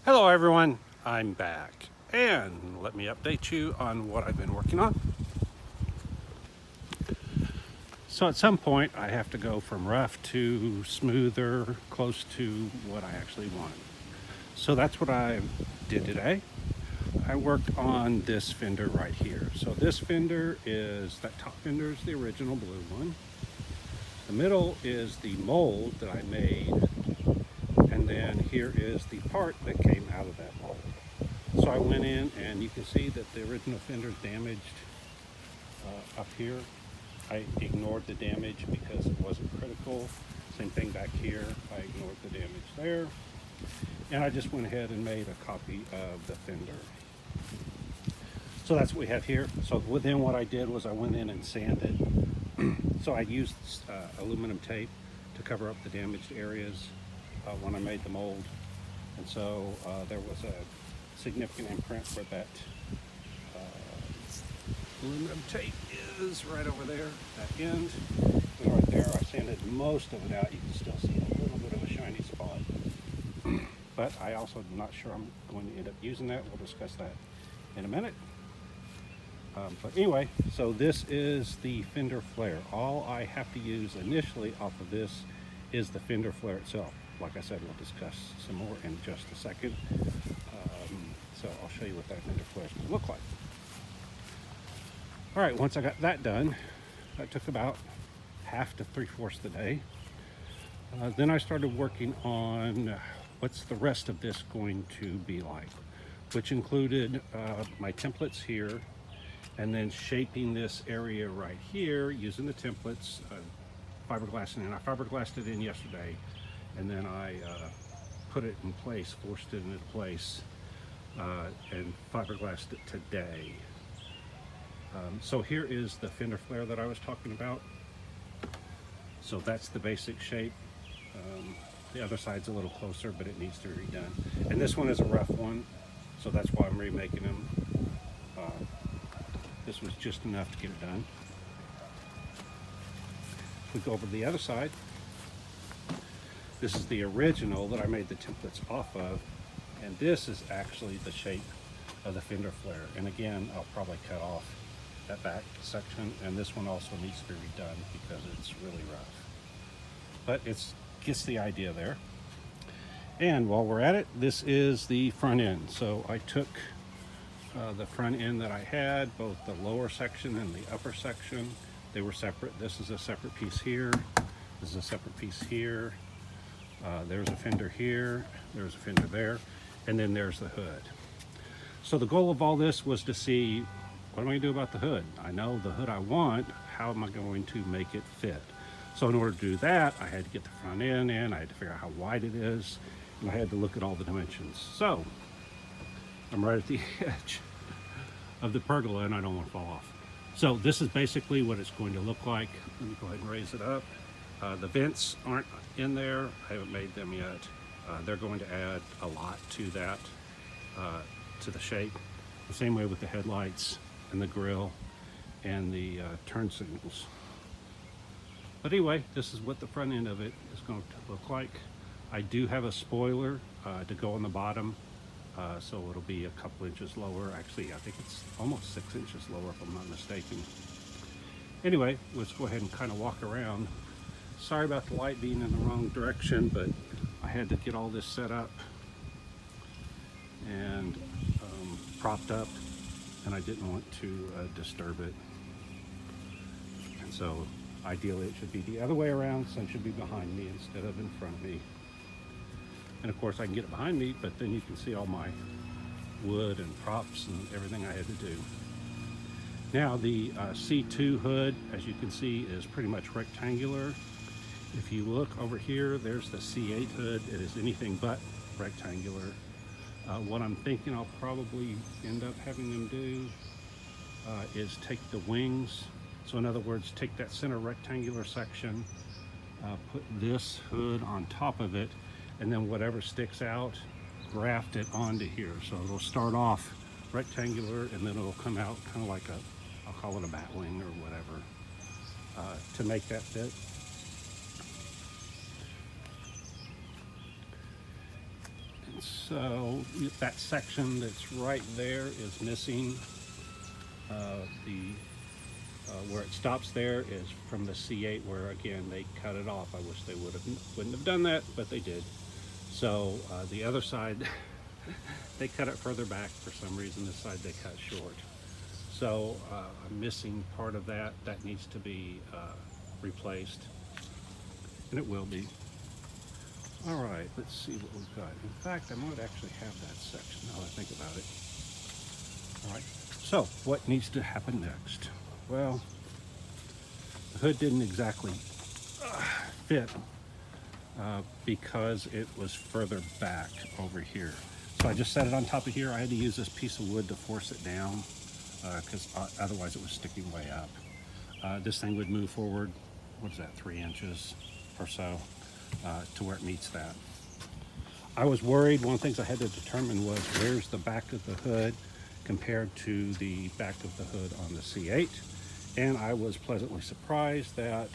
Hello everyone, I'm back, and let me update you on what I've been working on. So at some point I have to go from rough to smoother, close to what I actually want. So that's what I did today. I worked on this fender right here. So this fender is, that top fender is the original blue one. The middle is the mold that I made, and then here is the part that came out of that mold. So I went in and you can see that the original fender is damaged up here. I ignored the damage because it wasn't critical. Same thing back here, I ignored the damage there. And I just went ahead and made a copy of the fender. So that's what we have here. So within what I did was I went in and sanded. So I used aluminum tape to cover up the damaged areas when I made the mold. And so there was a significant imprint where that aluminum tape is right over there, that end. And right there, I sanded most of it out. You can still see a little bit of a shiny spot. But I also am not sure I'm going to end up using that. We'll discuss that in a minute. But anyway, so this is the fender flare. All I have to use initially off of this is the fender flare itself. Like I said, we'll discuss some more in just a second. So I'll show you what that fender flare is going to look like. All right, once I got that done, that took about half to 3/4 the day. Then I started working on what's the rest of this going to be like, which included my templates here, and then shaping this area right here using the templates, fiberglassing in. I fiberglassed it in yesterday, and then I put it in place, forced it into place, and fiberglassed it today. So here is the fender flare that I was talking about. So that's the basic shape. The other side's a little closer, but it needs to be redone. And this one is a rough one, so that's why I'm remaking them. This was just enough to get it done. We go over to the other side. This is the original that I made the templates off of, and this is actually the shape of the fender flare. And again, I'll probably cut off that back section, and this one also needs to be redone because it's really rough. But it gets the idea there. And while we're at it, this is the front end. So I took the front end that I had, both the lower section and the upper section. They were separate. This is a separate piece here. This is a separate piece here. There's a fender here. There's a fender there. And then there's the hood. So the goal of all this was to see, what am I going to do about the hood? I know the hood I want. How am I going to make it fit? So in order to do that, I had to get the front end in. I had to figure out how wide it is. And I had to look at all the dimensions. So I'm right at the edge of the pergola and I don't want to fall off. So this is basically what it's going to look like. Let me go ahead and raise it up. The vents aren't in there. I haven't made them yet. They're going to add a lot to that, to the shape. The same way with the headlights and the grille and the turn signals. But anyway, this is what the front end of it is going to look like. I do have a spoiler to go on the bottom. So it'll be a couple inches lower. Actually, I think it's almost 6 inches lower if I'm not mistaken. Anyway, let's go ahead and kind of walk around. Sorry about the light being in the wrong direction, but I had to get all this set up and propped up, and I didn't want to disturb it. And so ideally it should be the other way around. Sun should be behind me instead of in front of me. And of course I can get it behind me, but then you can see all my wood and props and everything I had to do. Now the C2 hood, as you can see, is pretty much rectangular. If you look over here, there's the C8 hood. It is anything but rectangular. What I'm thinking I'll probably end up having them do is take the wings. So in other words, take that center rectangular section, put this hood on top of it, and then whatever sticks out, graft it onto here. So it'll start off rectangular and then it'll come out kind of like a, I'll call it a bat wing or whatever, to make that fit. so that section that's right there is missing. Where it stops there is from the C8, where again they cut it off. I wish they wouldn't have done that, but they did. So the other side, they cut it further back for some reason. This side they cut short. So I'm missing part of that. That needs to be replaced, and it will be. All right, let's see what we've got. In fact, I might actually have that section now that I think about it. All right, so what needs to happen next? Well, the hood didn't exactly fit because it was further back over here. So I just set it on top of here. I had to use this piece of wood to force it down because otherwise it was sticking way up. This thing would move forward, what is that, 3 inches or so to where it meets that. I was worried. One of the things I had to determine was where's the back of the hood compared to the back of the hood on the C8. And I was pleasantly surprised that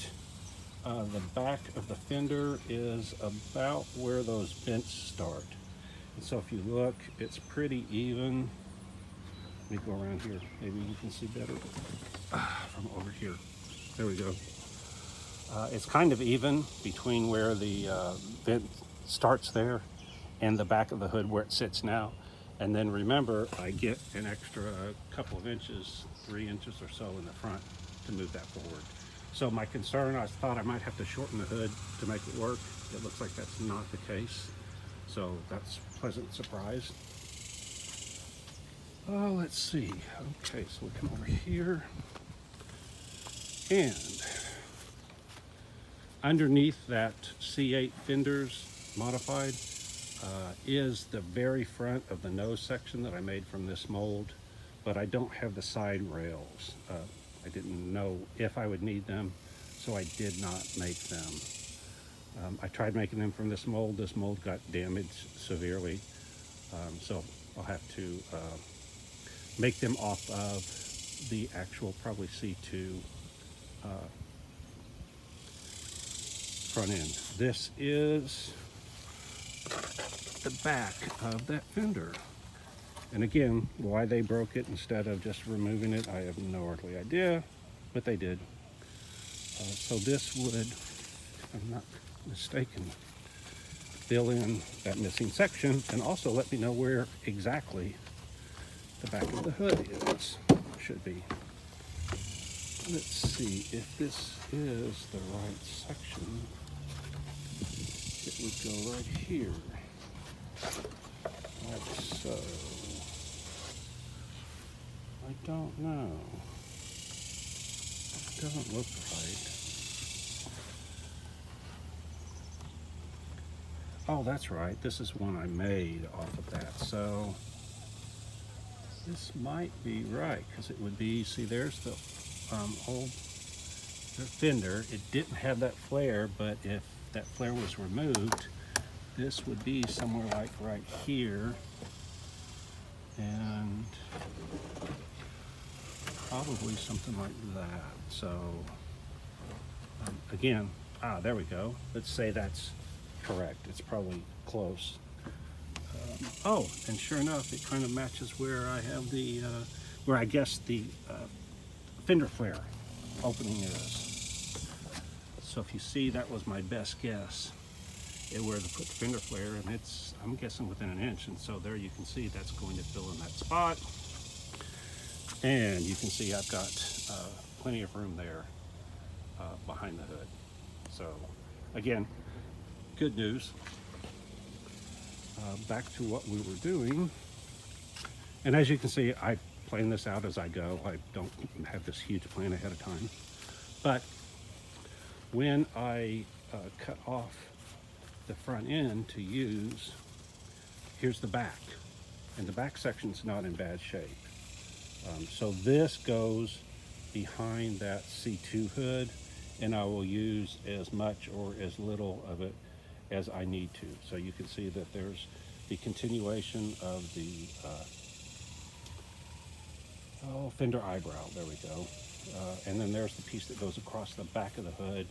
the back of the fender is about where those vents start. And so if you look, it's pretty even. Let me go around here. Maybe you can see better from over here. There we go. It's kind of even between where the vent starts there and the back of the hood where it sits now. And then remember, I get an extra couple of inches, 3 inches or so in the front to move that forward. So my concern, I thought I might have to shorten the hood to make it work. It looks like that's not the case. So that's a pleasant surprise. Let's see. Okay, so we come over here. And underneath that C8 fenders modified, is the very front of the nose section that I made from this mold, but I don't have the side rails. I didn't know if I would need them, so I did not make them. I tried making them from this mold. This mold got damaged severely, so I'll have to make them off of the actual, probably C2 front end. This is the back of that fender. And again, why they broke it instead of just removing it, I have no earthly idea, but they did. So this would, if I'm not mistaken, fill in that missing section and also let me know where exactly the back of the hood is, should be. Let's see if this is the right section. It would go right here, like so. I don't know. It doesn't look right. Oh, that's right. This is one I made off of that. So this might be right, because it would be, see, there's the old fender. It didn't have that flare, but if that flare was removed, this would be somewhere like right here, and probably something like that. So again, there we go. Let's say that's correct. It's probably close. Oh, and sure enough, it kind of matches where I have the where I guess the fender flare opening is. So if you see, that was my best guess at where to put the fender flare, and it's, I'm guessing, within an inch. And so there you can see that's going to fill in that spot. And you can see I've got plenty of room there behind the hood. So again, good news. Back to what we were doing. And as you can see, I plan this out as I go. I don't have this huge plan ahead of time. But when I cut off the front end to use, here's the back. And the back section's not in bad shape. So this goes behind that C2 hood, and I will use as much or as little of it as I need to. So you can see that there's the continuation of the fender eyebrow. There we go. And then there's the piece that goes across the back of the hood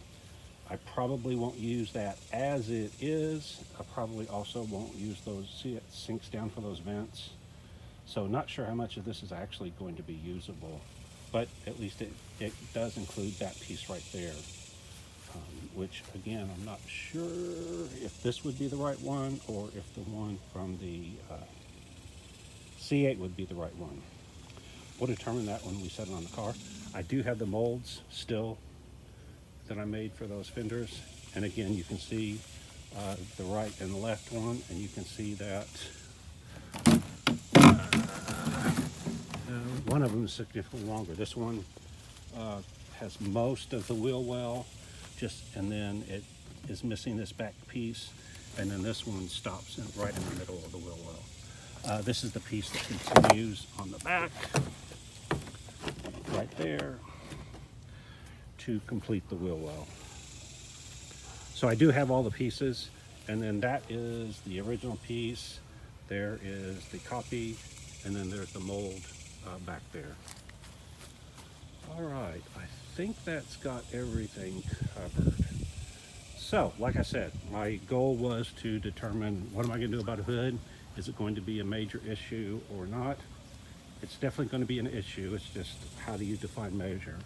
I probably won't use that as it is. I probably also won't use those, see it sinks down for those vents. So not sure how much of this is actually going to be usable, but at least it does include that piece right there. Which again, I'm not sure if this would be the right one or if the one from the C8 would be the right one. We'll determine that when we set it on the car. I do have the molds still that I made for those fenders. And again, you can see the right and the left one, and you can see that one of them is significantly longer. This one has most of the wheel well, and then it is missing this back piece, and then this one stops right in the middle of the wheel well. This is the piece that continues on the back, right there, to complete the wheel well. So I do have all the pieces, and then that is the original piece. There is the copy, and then there's the mold back there. All right, I think that's got everything covered. So, like I said, my goal was to determine what am I going to do about a hood? Is it going to be a major issue or not? It's definitely going to be an issue. It's just, how do you define major?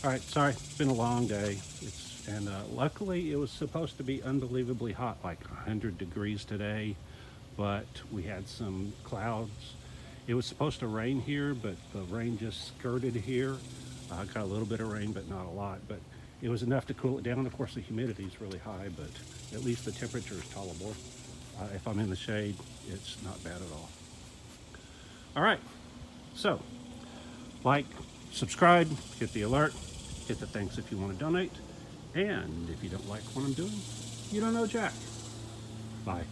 All right, sorry, it's been a long day. Luckily it was supposed to be unbelievably hot, like 100 degrees today, but we had some clouds. It was supposed to rain here, but the rain just skirted here. Got a little bit of rain, but not a lot. But it was enough to cool it down. Of course, the humidity is really high, but at least the temperature is tolerable. If I'm in the shade, it's not bad at all. All right, so like, subscribe, hit the alert, hit the thanks if you want to donate. And if you don't like what I'm doing, you don't know Jack. Bye.